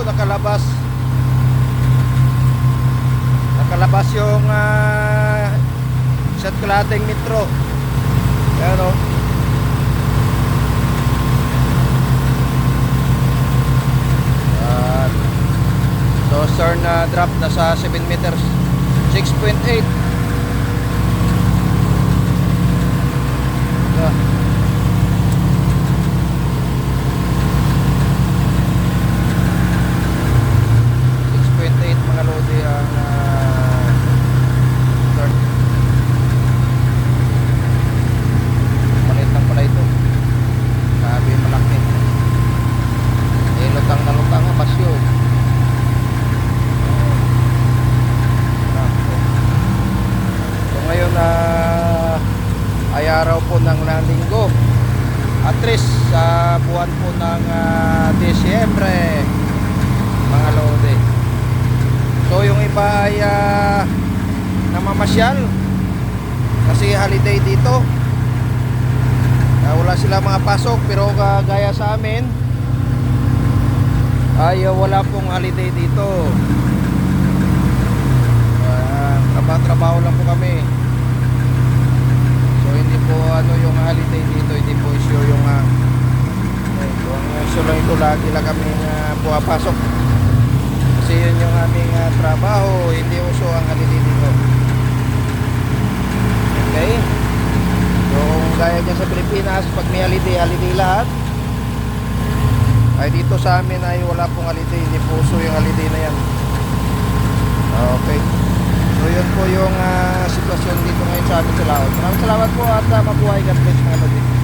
nakalabas. Nakalabas yung isa't kalahating metro. Ayan o. So stern drop nasa 7 meters, 6.8. Mga lodi ang stern. Maliit lang pala ito. Sabi malaki. Lutang na lutang ang basyo. So ngayon ay araw po ng Linggo, at least sa buwan po ng Disyembre, mga lodi. So yung iba ay namamasyal kasi holiday dito. Wala sila mga pasok, pero gaya sa amin ay wala pong holiday dito. Trabaho lang po kami. So hindi po yung holiday dito, hindi po issue yung ang issue lang ito, lagi lang kami pumapasok. Kasi yun yung aming trabaho, hindi uso ang holiday dito. Okay? So kung gaya dyan sa Pilipinas, pag may holiday lahat, ay dito sa amin ay wala pong holiday, hindi po uso yung holiday na yan. Okay. So yun po yung sitwasyon dito ngayon sa amin sa Laos. Maraming salamat po at mabuhay. God bless mga lodi.